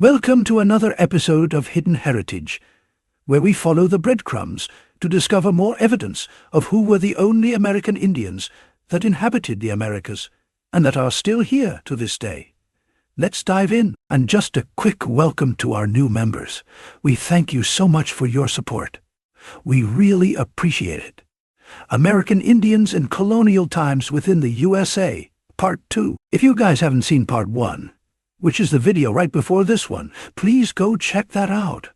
Welcome to another episode of Hidden Heritage, where we follow the breadcrumbs to discover more evidence of who were the only American Indians that inhabited the Americas and that are still here to this day. Let's dive in. And just a quick welcome to our new members. We thank you so much for your support. We really appreciate it. American Indians in Colonial Times within the USA, Part 2. If you guys haven't seen Part 1, which is the video right before this one, please go check that out.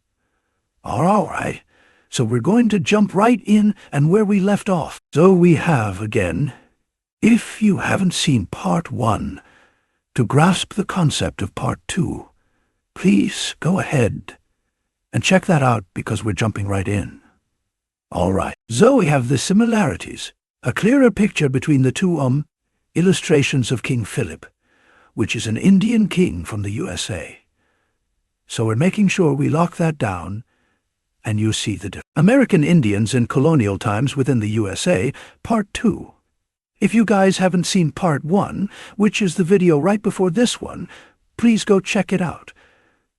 All right, so we're going to jump right in and where we left off. So we have, again, if you haven't seen Part 1, to grasp the concept of Part 2, please go ahead and check that out because we're jumping right in. All right, so we have the similarities, a clearer picture between the two illustrations of King Philip, which is an Indian king from the USA. So we're making sure we lock that down, and you see the difference. American Indians in Colonial Times within the USA, Part 2. If you guys haven't seen Part 1, which is the video right before this one, please go check it out,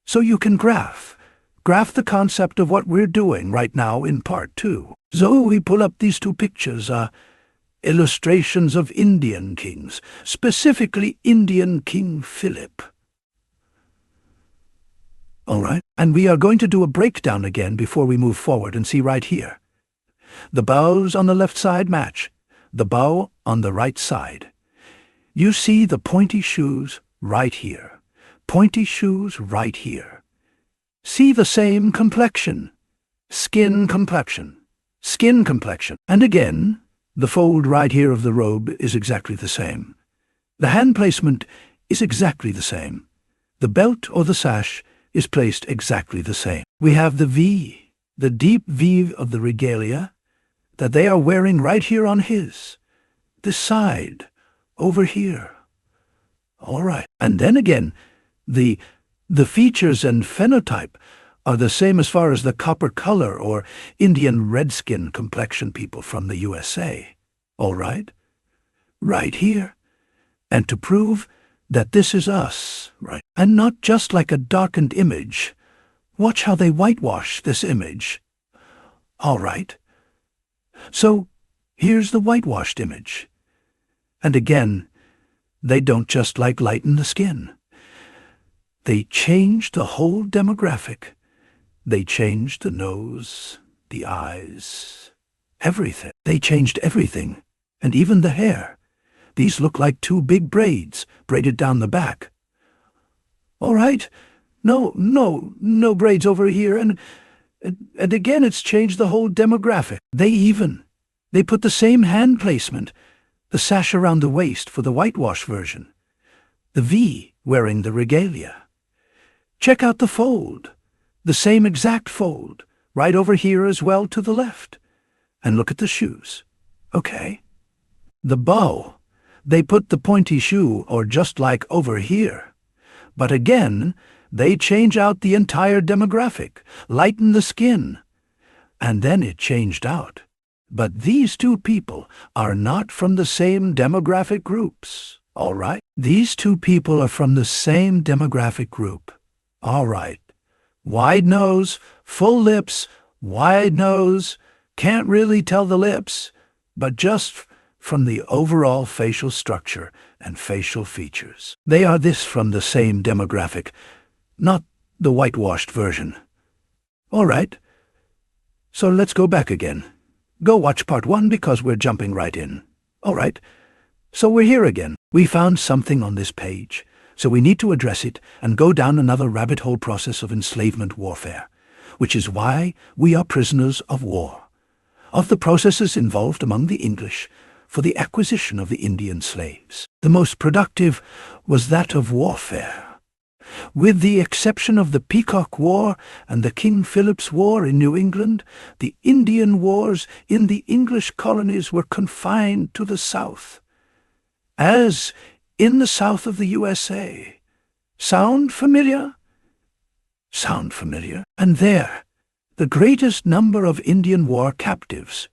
so you can graph the concept of what we're doing right now in Part 2. So we pull up these two pictures, illustrations of Indian kings, specifically Indian King Philip. All right, and we are going to do a breakdown again before we move forward and see right here. The bows on the left side match, the bow on the right side. You see the pointy shoes right here, pointy shoes right here. See the same complexion, skin complexion, and again, the fold right here of the robe is exactly the same. The hand placement is exactly the same. The belt or the sash is placed exactly the same. We have the V, the deep V of the regalia that they are wearing right here on this side, over here. All right. And then again, the features and phenotype are the same as far as the copper color or Indian redskin complexion people from the USA. All right? Right here. And to prove that this is us, right? And not just like a darkened image. Watch how they whitewash this image. All right. So here's the whitewashed image. And again, they don't just lighten the skin. They change the whole demographic. They changed the nose, the eyes, everything. They changed everything, and even the hair. These look like two big braids, braided down the back. All right, no braids over here, and again it's changed the whole demographic. They put the same hand placement, the sash around the waist for the whitewash version, the V wearing the regalia. Check out the fold. The same exact fold, right over here as well to the left. And look at the shoes. Okay. The bow, they put the pointy shoe or just like over here. But again, they change out the entire demographic, lighten the skin. And then it changed out. But these two people are not from the same demographic groups. All right? These two people are from the same demographic group. All right. Wide nose, full lips, wide nose, can't really tell the lips, but just from the overall facial structure and facial features. They are this from the same demographic, not the whitewashed version. All right, so let's go back again. Go watch Part 1 because we're jumping right in. All right, so we're here again. We found something on this page. So we need to address it and go down another rabbit hole process of enslavement warfare, which is why we are prisoners of war, of the processes involved among the English for the acquisition of the Indian slaves. The most productive was that of warfare. With the exception of the Peacock War and the King Philip's War in New England, the Indian wars in the English colonies were confined to the South. As in the south of the USA. Sound familiar? Sound familiar. And there, the greatest number of Indian war captives,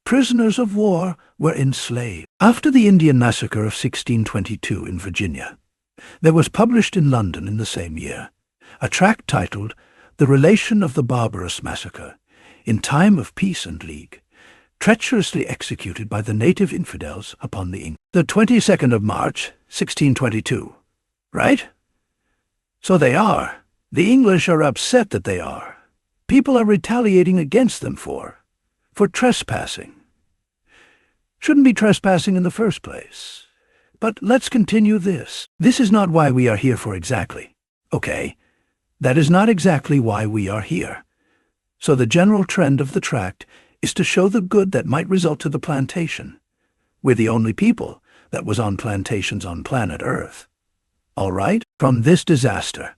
prisoners of war, were enslaved. After the Indian Massacre of 1622 in Virginia, there was published in London in the same year a tract titled The Relation of the Barbarous Massacre in Time of Peace and League, treacherously executed by the native infidels upon the English. The 22nd of March, 1622. Right? So they are. The English are upset that they are. People are retaliating against them for trespassing. Shouldn't be trespassing in the first place. But let's continue this. This is not why we are here for exactly. Okay, that is not exactly why we are here. So the general trend of the tract is to show the good that might result to the plantation. We're the only people that was on plantations on planet Earth. All right? From this disaster,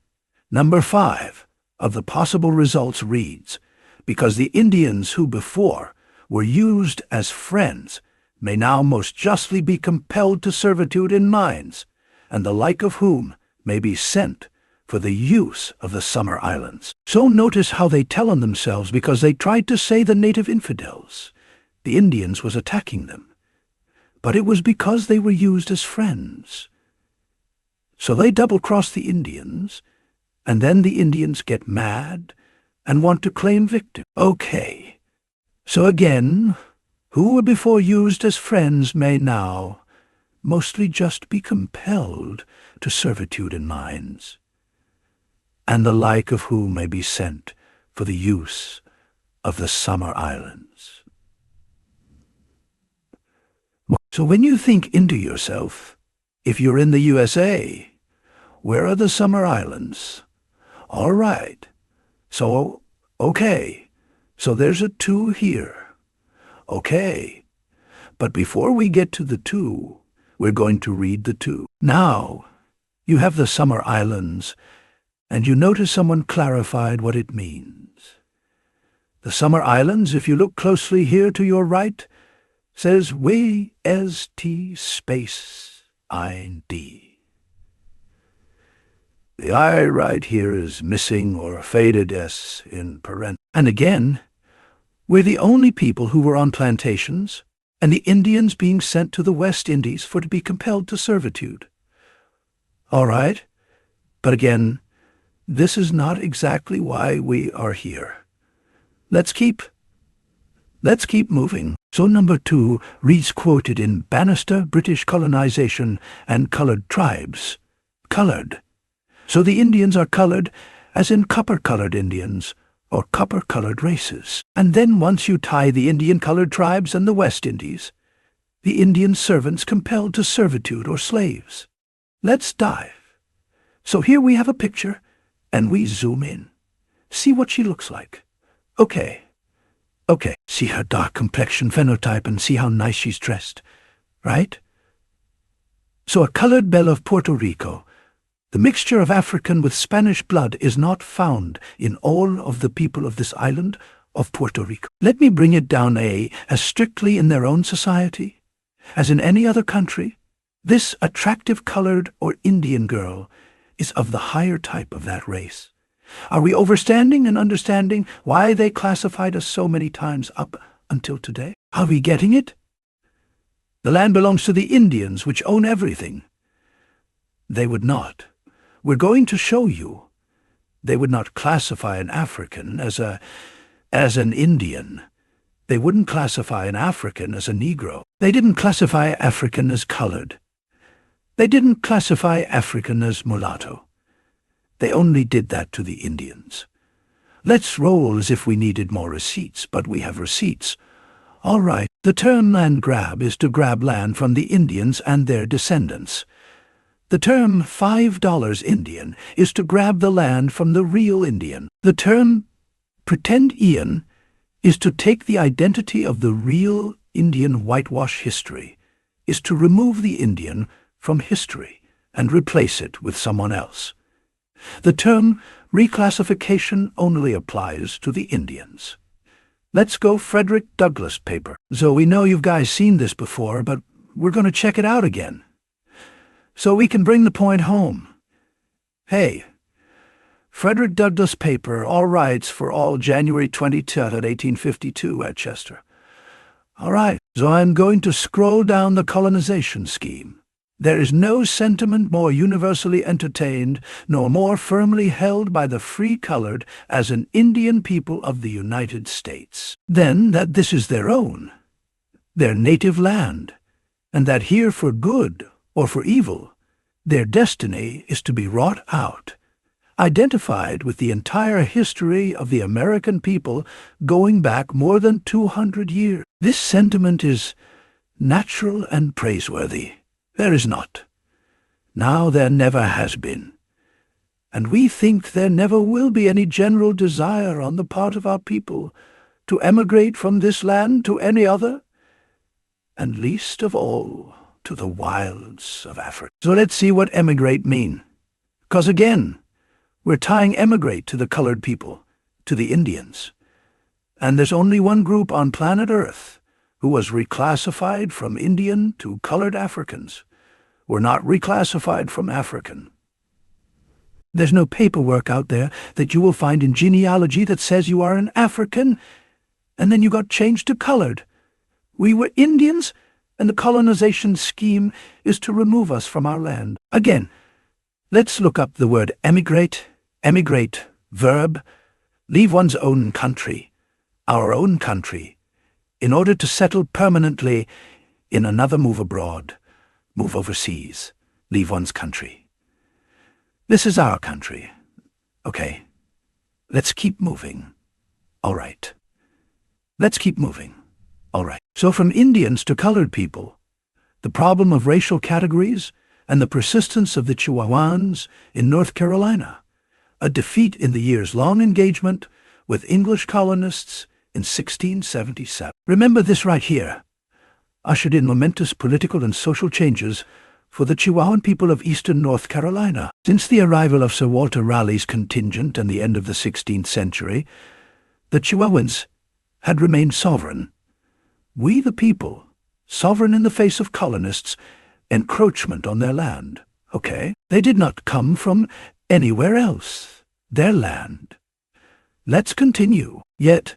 number 5 of the possible results reads, because the Indians who before were used as friends may now most justly be compelled to servitude in mines, and the like of whom may be sent for the use of the summer islands. So notice how they tell on themselves because they tried to say the native infidels, the Indians, was attacking them. But it was because they were used as friends. So they double-cross the Indians, and then the Indians get mad and want to claim victim. Okay, so again, who were before used as friends may now mostly just be compelled to servitude in mines, and the like of whom may be sent for the use of the summer islands. So when you think into yourself, if you're in the USA, where are the summer islands? All right, so, okay, so there's a 2 here. Okay, but before we get to the 2, we're going to read the 2. Now, you have the summer islands, and you notice someone clarified what it means. The summer islands, if you look closely here to your right, says W-S-T space I-D. The I right here is missing or faded S in parentheses. And again, we're the only people who were on plantations, and the Indians being sent to the West Indies for to be compelled to servitude. All right, but again, this is not exactly why we are here. Let's keep moving. So number 2 reads quoted in Bannister, British Colonization and Colored Tribes. Colored. So the Indians are colored as in copper-colored Indians, or copper-colored races. And then once you tie the Indian-colored tribes and the West Indies, the Indian servants compelled to servitude or slaves. Let's dive. So here we have a picture, and we zoom in. See what she looks like. Okay. See her dark complexion phenotype and see how nice she's dressed, right? So a colored belle of Puerto Rico. The mixture of African with Spanish blood is not found in all of the people of this island of Puerto Rico. Let me bring it down as strictly in their own society as in any other country. This attractive colored or Indian girl is of the higher type of that race. Are we overstanding and understanding why they classified us so many times up until today? Are we getting it? The land belongs to the Indians, which own everything. They would not. We're going to show you. They would not classify an African as an Indian. They wouldn't classify an African as a Negro. They didn't classify African as colored. They didn't classify African as mulatto. They only did that to the Indians. Let's roll as if we needed more receipts, but we have receipts. All right, the term land grab is to grab land from the Indians and their descendants. The term $5 Indian is to grab the land from the real Indian. The term pretend Ian is to take the identity of the real Indian whitewash history, is to remove the Indian from history and replace it with someone else. The term reclassification only applies to the Indians. Let's go Frederick Douglass paper. So we know you guys seen this before, but we're going to check it out again, so we can bring the point home. Hey, Frederick Douglass paper, all rights for all January 23rd, 1852 at Chester. All right, so I'm going to scroll down the colonization scheme. There is no sentiment more universally entertained, nor more firmly held by the free-colored as an Indian people of the United States, than that this is their own, their native land, and that here for good or for evil, their destiny is to be wrought out, identified with the entire history of the American people going back more than 200 years. This sentiment is natural and praiseworthy. There is not. Now there never has been. And we think there never will be any general desire on the part of our people to emigrate from this land to any other, and least of all to the wilds of Africa. So let's see what emigrate mean. 'Cause again, we're tying emigrate to the colored people, to the Indians. And there's only one group on planet Earth who was reclassified from Indian to colored Africans. We're not reclassified from African. There's no paperwork out there that you will find in genealogy that says you are an African, and then you got changed to colored. We were Indians, and the colonization scheme is to remove us from our land. Again, let's look up the word emigrate. Emigrate, verb, leave one's own country, our own country, in order to settle permanently in another, move abroad, move overseas, leave one's country. This is our country. Okay, let's keep moving. All right. Let's keep moving. All right. So from Indians to colored people, the problem of racial categories and the persistence of the Chihuahuans in North Carolina, a defeat in the years-long engagement with English colonists in 1677. Remember this right here, ushered in momentous political and social changes for the Chihuahuan people of eastern North Carolina. Since the arrival of Sir Walter Raleigh's contingent and the end of the 16th century, the Chihuahuans had remained sovereign. We the people, sovereign in the face of colonists' encroachment on their land. Okay? They did not come from anywhere else. Their land. Let's continue. Yet,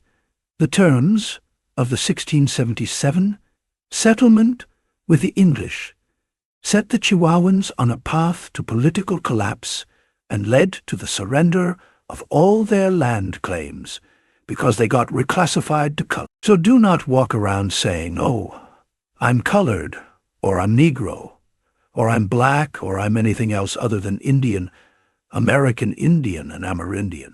the terms of the 1677 settlement with the English set the Chihuahuans on a path to political collapse and led to the surrender of all their land claims because they got reclassified to color. So do not walk around saying, oh, I'm colored, or I'm Negro, or I'm black, or I'm anything else other than Indian, American Indian and Amerindian.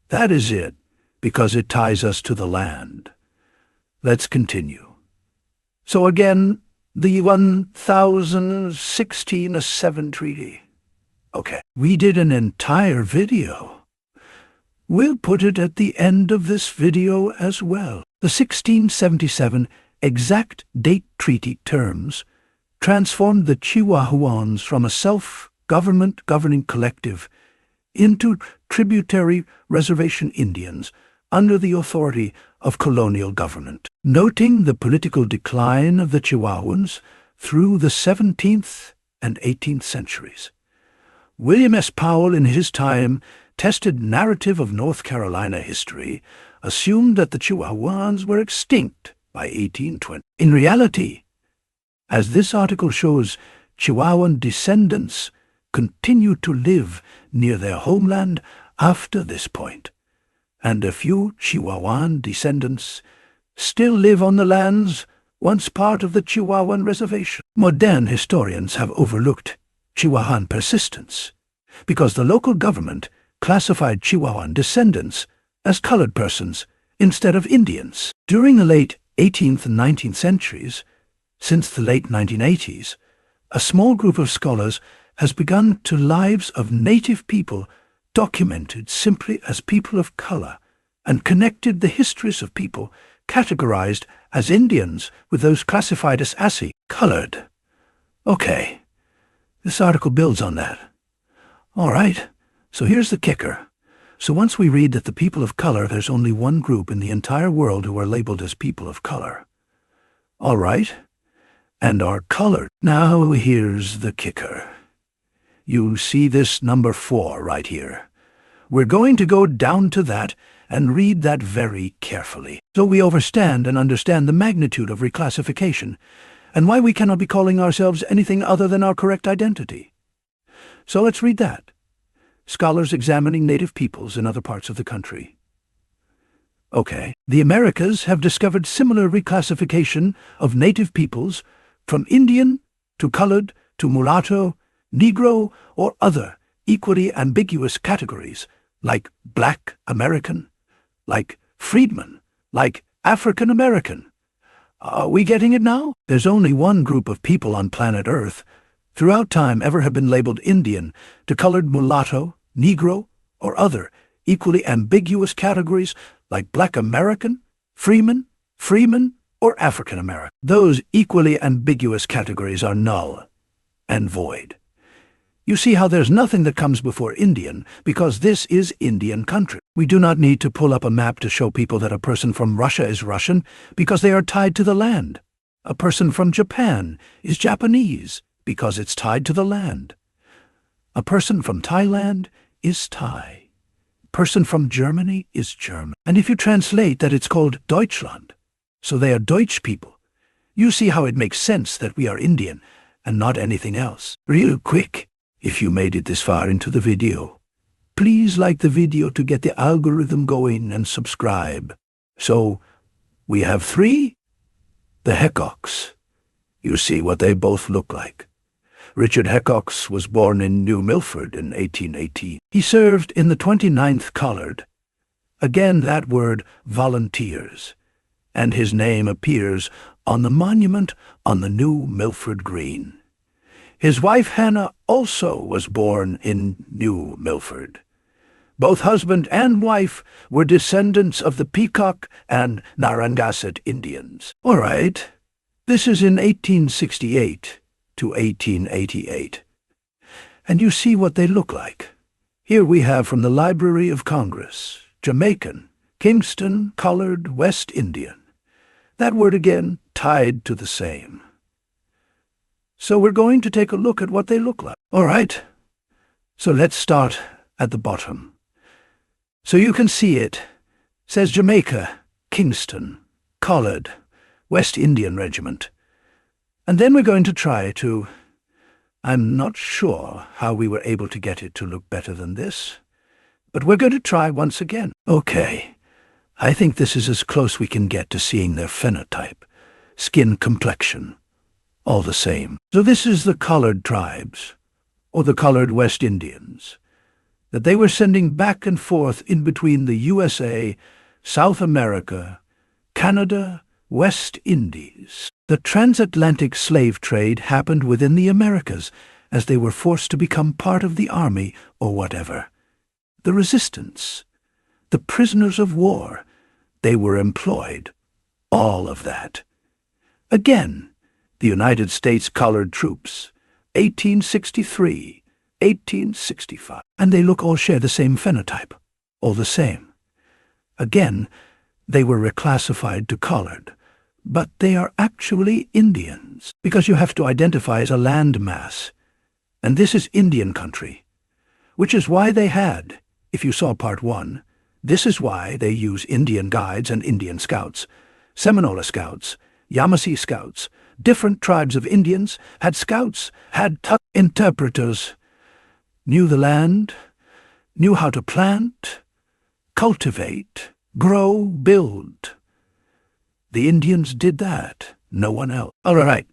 That is it, because it ties us to the land. Let's continue. So again, the 1016-7 treaty. Okay, we did an entire video. We'll put it at the end of this video as well. The 1677 exact date treaty terms transformed the Chihuahuans from a self-government governing collective into tributary reservation Indians under the authority of colonial government. Noting the political decline of the Chihuahuans through the 17th and 18th centuries, William S. Powell in his time tested narrative of North Carolina history assumed that the Chihuahuans were extinct by 1820. In reality, as this article shows, Chihuahuan descendants continued to live near their homeland after this point, and a few Chihuahuan descendants still live on the lands once part of the Chihuahuan reservation. Modern historians have overlooked Chihuahuan persistence because the local government classified Chihuahuan descendants as colored persons instead of Indians. During the late 18th and 19th centuries, since the late 1980s, a small group of scholars has begun to lives of native people documented simply as people of color and connected the histories of people categorized as Indians with those classified as ASSI, colored. Okay, this article builds on that. All right, so here's the kicker. So once we read that the people of color, there's only one group in the entire world who are labeled as people of color. All right, and are colored. Now here's the kicker. You see this number 4 right here. We're going to go down to that and read that very carefully, so we understand the magnitude of reclassification, and why we cannot be calling ourselves anything other than our correct identity. So let's read that. Scholars examining native peoples in other parts of the country. Okay, the Americas have discovered similar reclassification of native peoples from Indian to colored to mulatto, Negro, or other equally ambiguous categories like Black American, like Freedman, like African American. Are we getting it now? There's only one group of people on planet Earth throughout time ever have been labeled Indian to colored mulatto, Negro, or other equally ambiguous categories like Black American, Freeman, or African American. Those equally ambiguous categories are null and void. You see how there's nothing that comes before Indian because this is Indian country. We do not need to pull up a map to show people that a person from Russia is Russian because they are tied to the land. A person from Japan is Japanese because it's tied to the land. A person from Thailand is Thai. Person from Germany is German. And if you translate that, it's called Deutschland. So they are Deutsch people. You see how it makes sense that we are Indian and not anything else. Real quick, if you made it this far into the video, please like the video to get the algorithm going and subscribe. So, we have 3. The Hecocks. You see what they both look like. Richard Hecocks was born in New Milford in 1818. He served in the 29th Colored. Again that word, volunteers. And his name appears on the monument on the New Milford Green. His wife Hannah also was born in New Milford. Both husband and wife were descendants of the Peacock and Narragansett Indians. All right, this is in 1868 to 1888. And you see what they look like. Here we have from the Library of Congress, Jamaican, Kingston, Colored, West Indian. That word again, tied to the same. So we're going to take a look at what they look like. All right, so let's start at the bottom. So you can see it. Says Jamaica, Kingston, Colored, West Indian Regiment. And then we're going to try to... I'm not sure how we were able to get it to look better than this, but we're going to try once again. Okay, I think this is as close we can get to seeing their phenotype, skin complexion, all the same. So this is the colored tribes, or the colored West Indians, that they were sending back and forth in between the USA, South America, Canada, West Indies. The transatlantic slave trade happened within the Americas as they were forced to become part of the army or whatever. The resistance, the prisoners of war, they were employed. All of that. Again, the United States colored troops, 1863, 1865. And they all share the same phenotype, all the same. Again, they were reclassified to colored, but they are actually Indians, because you have to identify as a land mass. And this is Indian country, which is why they had, if you saw part 1, this is why they use Indian guides and Indian scouts, Seminole scouts, Yamasee scouts. Different tribes of Indians had scouts, had interpreters, knew the land, knew how to plant, cultivate, grow, build. The Indians did that, no one else. All right,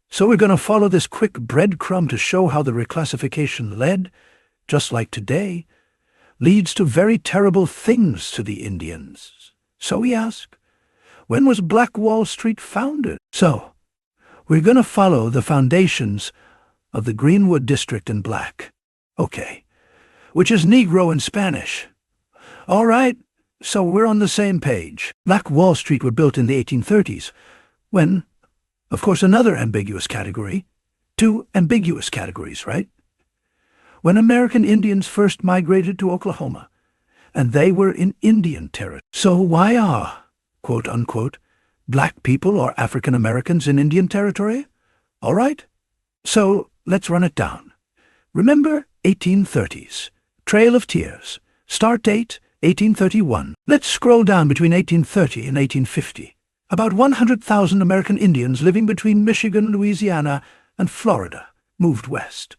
so we're going to follow this quick breadcrumb to show how the reclassification led, just like today, leads to very terrible things to the Indians. So we ask, when was Black Wall Street founded? So, we're going to follow the foundations of the Greenwood District in black. Okay, which is Negro in Spanish. All right, so we're on the same page. Black Wall Street were built in the 1830s, when, of course, another ambiguous category, 2 ambiguous categories, right? When American Indians first migrated to Oklahoma, and they were in Indian territory. So why are, quote-unquote, black people or African Americans in Indian territory? All right, so let's run it down. Remember 1830s, Trail of Tears, start date 1831. Let's scroll down between 1830 and 1850. About 100,000 American Indians living between Michigan, Louisiana, and Florida moved west,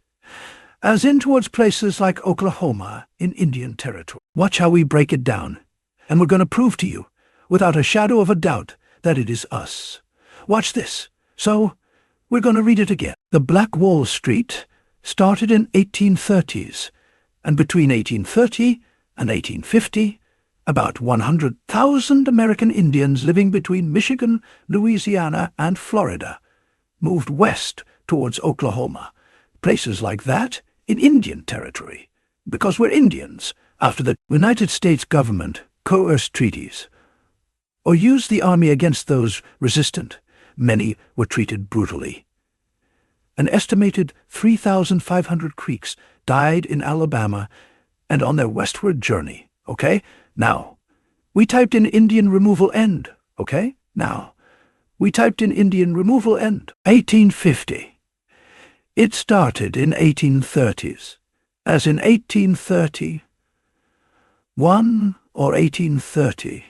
as in towards places like Oklahoma in Indian Territory. Watch how we break it down, and we're going to prove to you, without a shadow of a doubt, that it is us. Watch this. So, we're going to read it again. The Black Wall Street started in 1830s, and between 1830 and 1850, about 100,000 American Indians living between Michigan, Louisiana, and Florida moved west towards Oklahoma, places like that in Indian Territory, because we're Indians. After the United States government coerced treaties or used the army against those resistant, many were treated brutally. An estimated 3,500 Creeks died in Alabama and on their westward journey, okay? Now, we typed in Indian removal end, okay? Now, we typed in Indian removal end. 1850. It started in 1830s, as in 1830, 1 or 1830,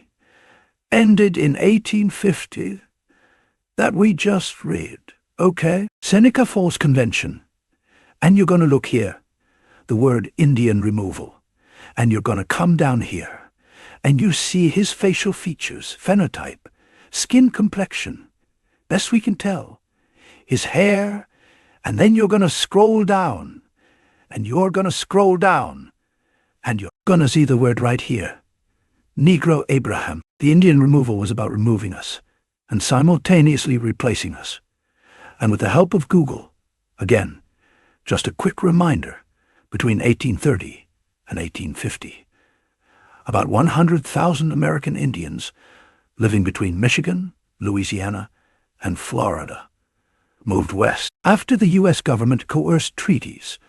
ended in 1850, that we just read, okay? Seneca Falls Convention, and you're going to look here, the word Indian removal, and you're going to come down here, and you see his facial features, phenotype, skin complexion, best we can tell, his hair, and then you're going to scroll down, and you're going to scroll down, and you're going to see the word right here, Negro Abraham. The Indian removal was about removing us, and simultaneously replacing us. And with the help of Google, again, just a quick reminder, between 1830 and 1850, about 100,000 American Indians living between Michigan, Louisiana, and Florida moved west after the U.S. government coerced treaties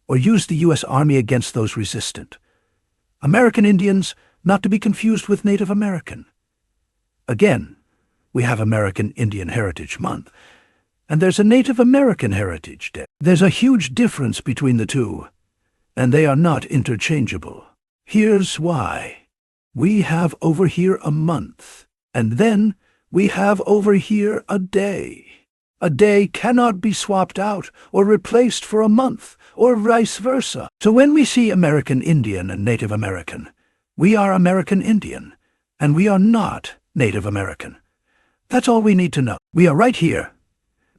or used the U.S. Army against those resistant. American Indians, not to be confused with Native American. Again, we have American Indian Heritage Month, and there's a Native American Heritage Day. There's a huge difference between the two, and they are not interchangeable. Here's why. We have over here a month, and then we have over here a day. A day cannot be swapped out or replaced for a month, or vice versa. So when we see American Indian and Native American, we are American Indian, and we are not Native American. That's all we need to know. We are right here,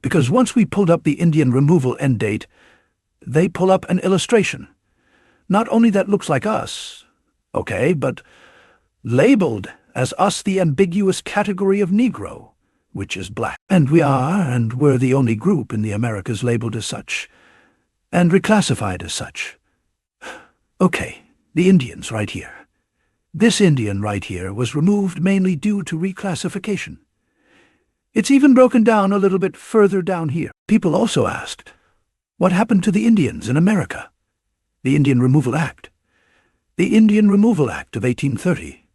because once we pulled up the Indian removal end date, they pull up an illustration. Not only that looks like us, okay, but labeled as us the ambiguous category of Negro, which is black. And we are, and we're the only group in the Americas labeled as such, and reclassified as such. Okay, the Indians right here. This Indian right here was removed mainly due to reclassification. It's even broken down a little bit further down here. People also asked, what happened to the Indians in America? The Indian Removal Act. The Indian Removal Act of 1830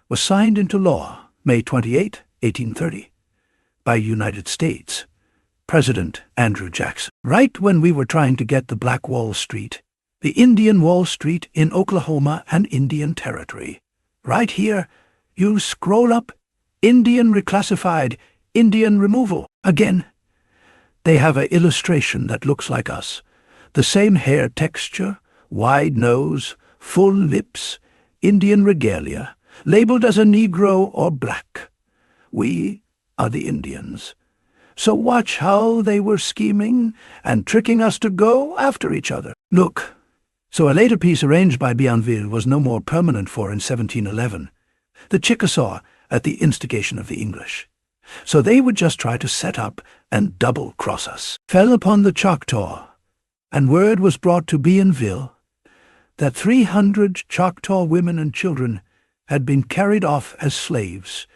was signed into law May 28, 1830, by United States President Andrew Jackson. Right when we were trying to get the Black Wall Street, the Indian Wall Street in Oklahoma and Indian Territory. Right here, you scroll up, Indian reclassified, Indian removal. Again, they have an illustration that looks like us. The same hair texture, wide nose, full lips, Indian regalia, labeled as a Negro or black. We are the Indians. So watch how they were scheming and tricking us to go after each other. Look, so a later peace arranged by Bienville was no more permanent for in 1711, the Chickasaw at the instigation of the English. So they would just try to set up and double-cross us. Fell upon the Choctaw, and word was brought to Bienville that 300 Choctaw women and children had been carried off as slaves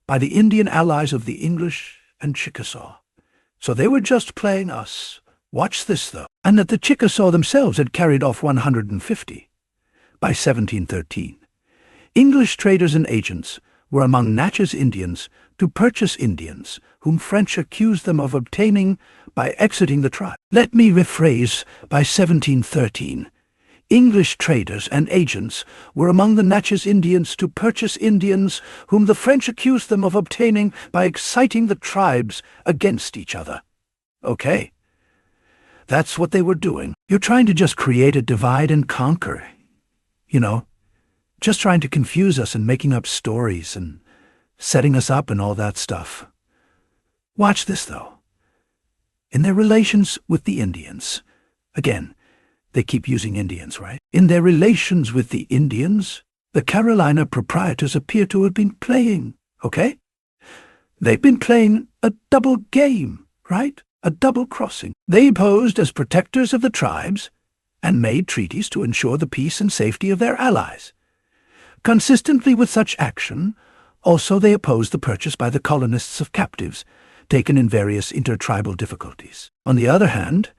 by the Indian allies of the English and Chickasaw. So they were just playing us. Watch this, though. And that the Chickasaw themselves had carried off 150. By 1713, English traders and agents were among Natchez Indians to purchase Indians, whom French accused them of obtaining by exiting the tribe. Let me rephrase, by 1713, English traders and agents were among the Natchez Indians to purchase Indians whom the French accused them of obtaining by exciting the tribes against each other. Okay. That's what they were doing. You're trying to just create a divide and conquer. You know, just trying to confuse us and making up stories and setting us up and all that stuff. Watch this, though. In their relations with the Indians, again, they keep using Indians, right? In their relations with the Indians, the Carolina proprietors appear to have been playing, okay? They've been playing a double game, right? A double crossing. They posed as protectors of the tribes and made treaties to ensure the peace and safety of their allies. Consistently with such action, also they opposed the purchase by the colonists of captives taken in various intertribal difficulties. On the other hand,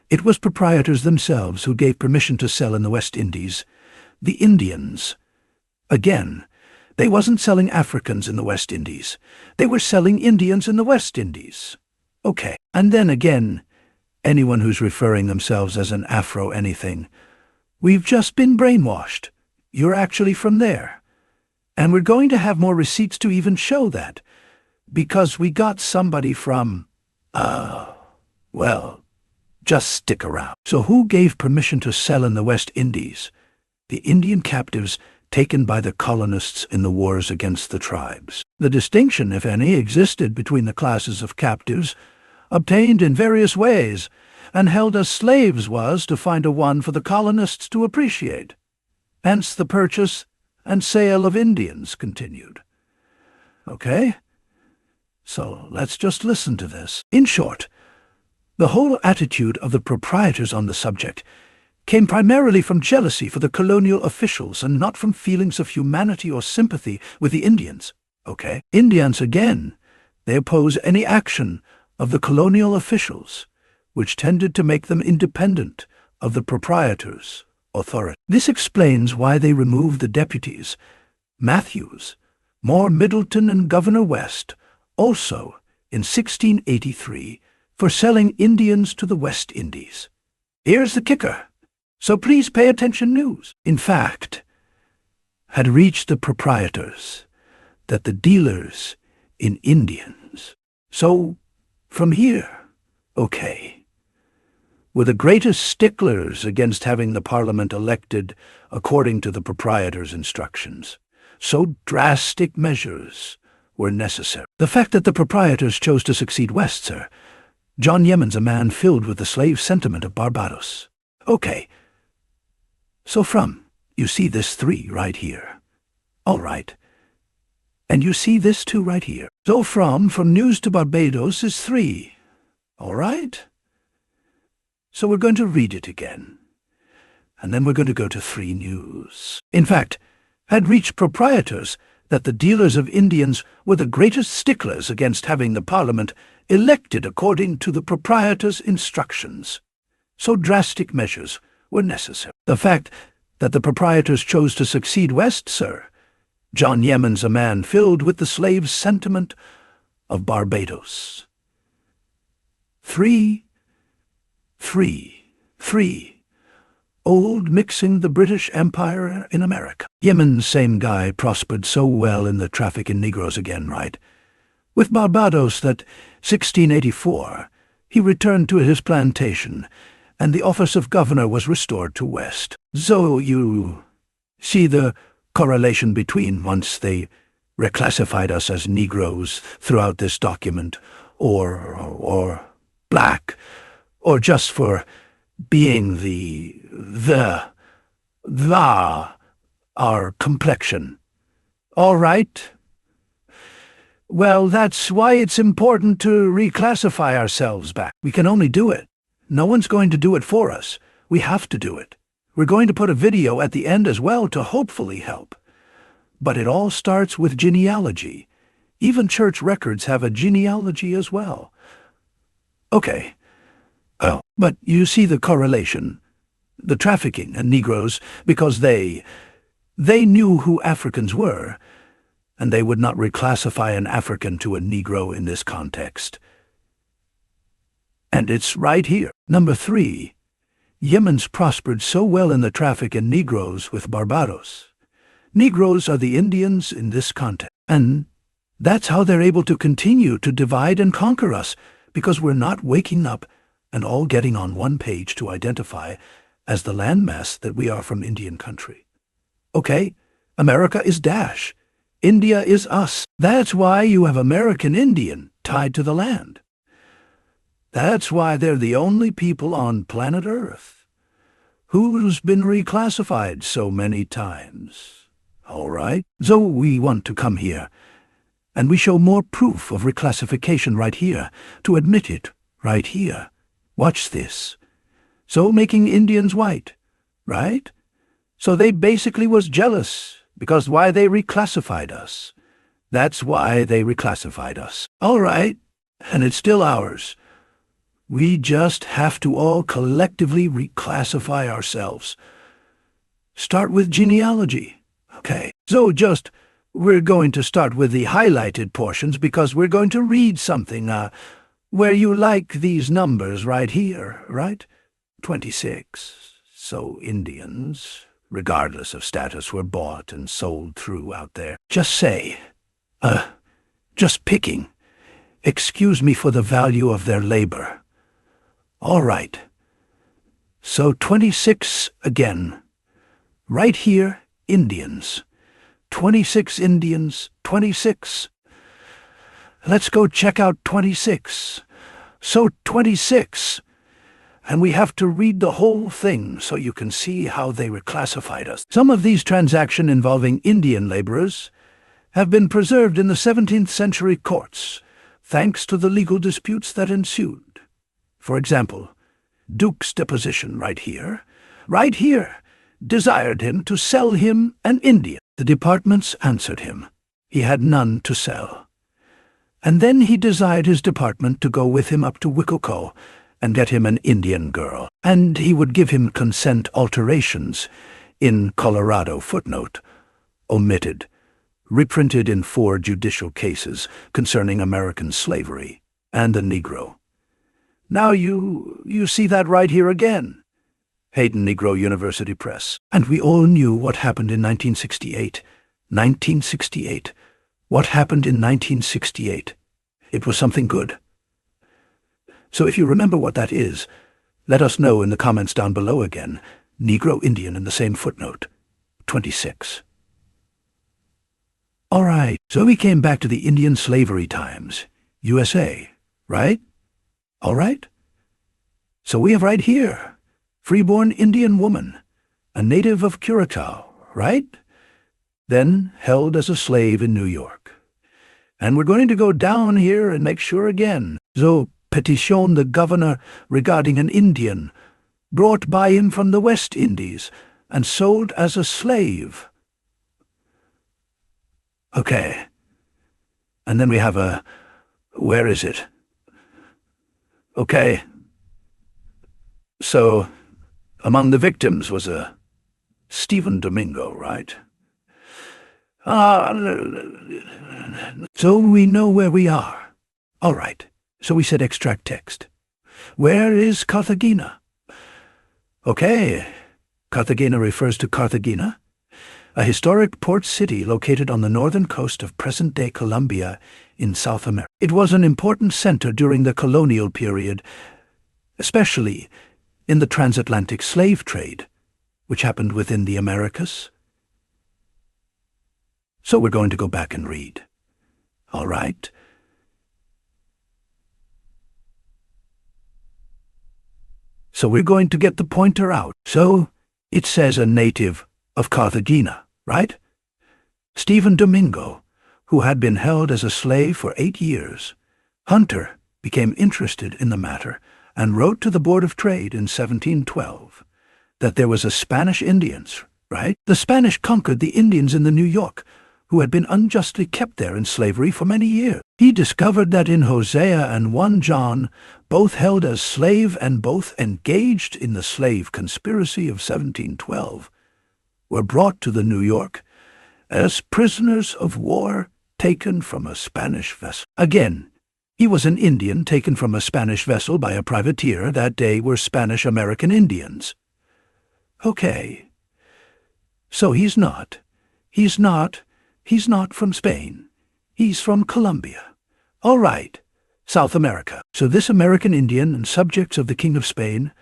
it was proprietors themselves who gave permission to sell in the West Indies. The Indians. Again, they wasn't selling Africans in the West Indies. They were selling Indians in the West Indies. Okay. And then again, anyone who's referring themselves as an Afro-anything, we've just been brainwashed. You're actually from there. And we're going to have more receipts to even show that. Because we got somebody from, well, just stick around. So who gave permission to sell in the West Indies? The Indian captives taken by the colonists in the wars against the tribes. The distinction, if any, existed between the classes of captives, obtained in various ways, and held as slaves was to find a one for the colonists to appreciate. Hence the purchase and sale of Indians continued. Okay? So let's just listen to this. In short, the whole attitude of the proprietors on the subject came primarily from jealousy for the colonial officials and not from feelings of humanity or sympathy with the Indians. Okay? Indians, again, they oppose any action of the colonial officials, which tended to make them independent of the proprietors' authority. This explains why they removed the deputies, Matthews, Moore Middleton, and Governor West, also in 1683, for selling Indians to the West Indies. Here's the kicker, so please pay attention news. In fact, had reached the proprietors that the dealers in Indians, so from here, okay, were the greatest sticklers against having the Parliament elected according to the proprietors' instructions. So drastic measures were necessary. The fact that the proprietors chose to succeed West, sir. John Yemen's a man filled with the slave sentiment of Barbados. Okay, so you see this 3 right here. All right. And you see this 2 right here. So from news to Barbados is 3. All right? So we're going to read it again. And then we're going to go to 3 news. In fact, had reached proprietors that the dealers of Indians were the greatest sticklers against having the Parliament elected according to the proprietors' instructions. So drastic measures were necessary. The fact that the proprietors chose to succeed West, sir. John Yemen's a man filled with the slave sentiment of Barbados. 3. Old mixing the British Empire in America. Yemen, same guy, prospered so well in the traffic in Negroes again, right? With Barbados that 1684, he returned to his plantation, and the office of governor was restored to West. So you see the correlation between once they reclassified us as Negroes throughout this document, or black, or just for being our complexion. All right? Well, that's why it's important to reclassify ourselves back. We can only do it. No one's going to do it for us. We have to do it. We're going to put a video at the end as well to hopefully help. But it all starts with genealogy. Even church records have a genealogy as well. Okay. Oh, but you see the correlation. The trafficking in Negroes, because they knew who Africans were, and they would not reclassify an African to a Negro in this context. And it's right here. Number 3. Yemen's prospered so well in the traffic in Negroes with Barbados. Negroes are the Indians in this context, and that's how they're able to continue to divide and conquer us, because we're not waking up and all getting on one page to identify as the landmass that we are from Indian country. Okay, America is Dash. India is us. That's why you have American Indian tied to the land. That's why they're the only people on planet Earth who's been reclassified so many times. All right, so we want to come here, and we show more proof of reclassification right here, to admit it right here. Watch this. So making Indians white, right? So they basically was jealous, because why they reclassified us. That's why they reclassified us. All right, and it's still ours. We just have to all collectively reclassify ourselves. Start with genealogy. Okay, so we're going to start with the highlighted portions because we're going to read something where you like these numbers right here, right? 26. So Indians, regardless of status, were bought and sold through out there. Just picking. Excuse me for the value of their labor. All right. So 26 again. Right here, Indians. 26 Indians, 26. Let's go check out 26. So 26. And we have to read the whole thing so you can see how they reclassified us. Some of these transactions involving Indian laborers have been preserved in the 17th century courts, thanks to the legal disputes that ensued. For example, Duke's deposition right here, desired him to sell him an Indian. The departments answered him. He had none to sell. And then he desired his department to go with him up to Wicoco and get him an Indian girl, and he would give him consent alterations in Colorado footnote, omitted, reprinted in 4 judicial cases concerning American slavery and the Negro. Now you see that right here again. Hayden Negro University Press. And we all knew what happened in 1968. 1968. What happened in 1968? It was something good. So if you remember what that is, let us know in the comments down below again. Negro Indian in the same footnote. 26. All right, so we came back to the Indian slavery times. USA, right? All right. So we have right here, freeborn Indian woman, a native of Curacao, right? Then held as a slave in New York. And we're going to go down here and make sure again. So petition the governor regarding an Indian, brought by him from the West Indies, and sold as a slave. Okay. And then we have where is it? Okay. So, among the victims was a Stephen Domingo, right? So we know where we are. All right. So we said extract text. Where is Cartagena? Okay. Cartagena refers to Cartagena, a historic port city located on the northern coast of present-day Colombia in South America. It was an important center during the colonial period, especially in the transatlantic slave trade, which happened within the Americas. So we're going to go back and read. All right. So we're going to get the pointer out. So it says a native of Cartagena, right? Stephen Domingo, who had been held as a slave for 8 years. Hunter became interested in the matter and wrote to the Board of Trade in 1712 that there was a Spanish Indians, right? The Spanish conquered the Indians in the New York, who had been unjustly kept there in slavery for many years. He discovered that in Hosea and 1 John, both held as slave and both engaged in the slave conspiracy of 1712, were brought to the New York as prisoners of war taken from a Spanish vessel. Again, He was an Indian taken from a Spanish vessel by a privateer. That day were Spanish-American Indians. Okay. So he's not from Spain. He's from Colombia. All right, South America. So this American Indian and subjects of the King of Spain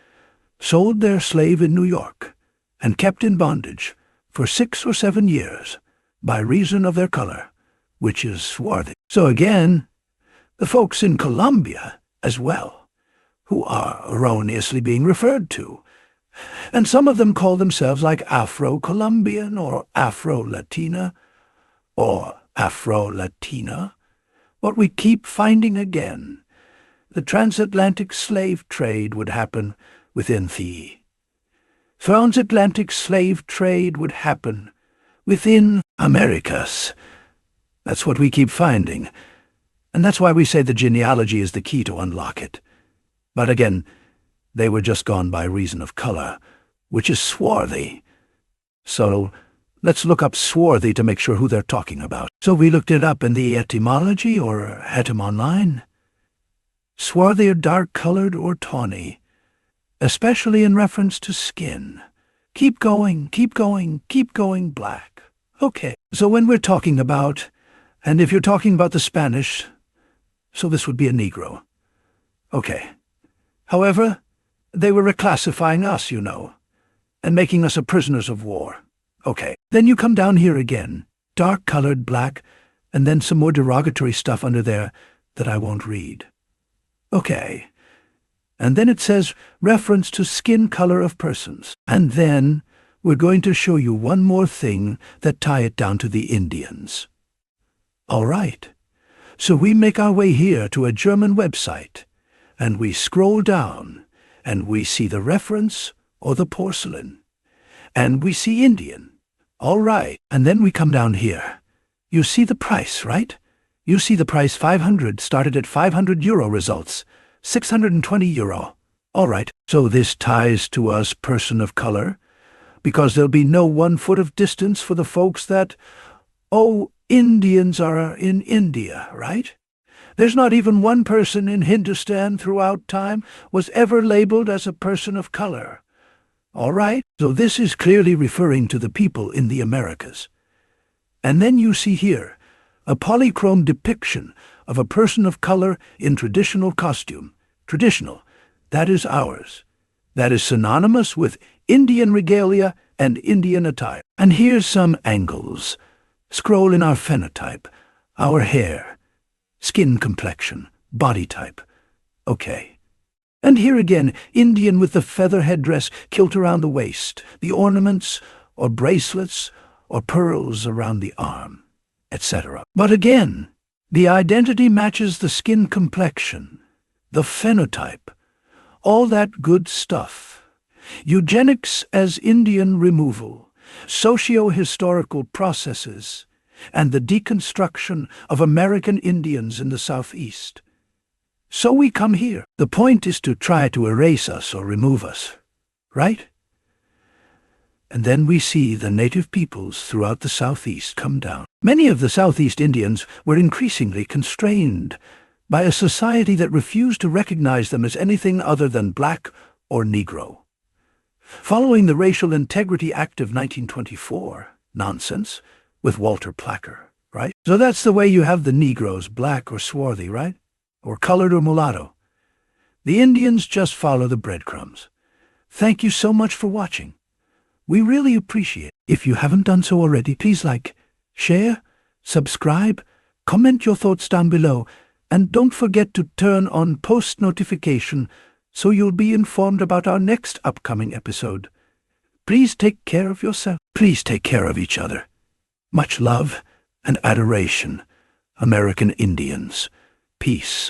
sold their slave in New York and kept in bondage for 6 or 7 years by reason of their color, which is swarthy. So again, the folks in Colombia as well, who are erroneously being referred to, and some of them call themselves like Afro-Colombian or Afro-Latina or Afro-Latina. What we keep finding again, the transatlantic slave trade would happen within the transatlantic slave trade would happen within Americas. That's what we keep finding, and that's why we say the genealogy is the key to unlock it. But again, they were just gone by reason of color, which is swarthy. So let's look up swarthy to make sure who they're talking about. So we looked it up in the etymology or etym online. Swarthy or dark-colored or tawny, especially in reference to skin. Keep going, keep going, keep going, black. Okay, so when we're talking about, and if you're talking about the Spanish, so this would be a Negro. Okay. However, they were reclassifying us, you know, and making us a prisoners of war. Okay. Then you come down here again, dark-colored black, and then some more derogatory stuff under there that I won't read. Okay. And then it says reference to skin color of persons. And then we're going to show you one more thing that tie it down to the Indians. All right. So we make our way here to a German website, and we scroll down, and we see the reference or the porcelain, and we see Indian. All right. And then we come down here. You see the price, right? You see the price 500 started at €500 results. 620 euro. All right, so this ties to us person of color, because there'll be no 1 foot of distance for the folks that, oh, Indians are in India, right? There's not even one person in Hindustan throughout time was ever labeled as a person of color. All right, so this is clearly referring to the people in the Americas. And then you see here a polychrome depiction of a person of color in traditional costume. Traditional, that is ours. That is synonymous with Indian regalia and Indian attire. And here's some angles. Scroll in our phenotype, our hair, skin complexion, body type. Okay. And here again, Indian with the feather headdress, kilt around the waist, the ornaments or bracelets or pearls around the arm, etc. But again, the identity matches the skin complexion, the phenotype, all that good stuff. Eugenics as Indian removal, socio-historical processes, and the deconstruction of American Indians in the Southeast. So we come here. The point is to try to erase us or remove us, right? And then we see the native peoples throughout the Southeast come down. Many of the Southeast Indians were increasingly constrained by a society that refused to recognize them as anything other than black or Negro. Following the Racial Integrity Act of 1924, nonsense, with Walter Placker, right? So that's the way you have the Negroes, black or swarthy, right? Or colored or mulatto. The Indians just follow the breadcrumbs. Thank you so much for watching. We really appreciate it. If you haven't done so already, please like, share, subscribe, comment your thoughts down below, and don't forget to turn on post notification so you'll be informed about our next upcoming episode. Please take care of yourself. Please take care of each other. Much love and adoration, American Indians. Peace.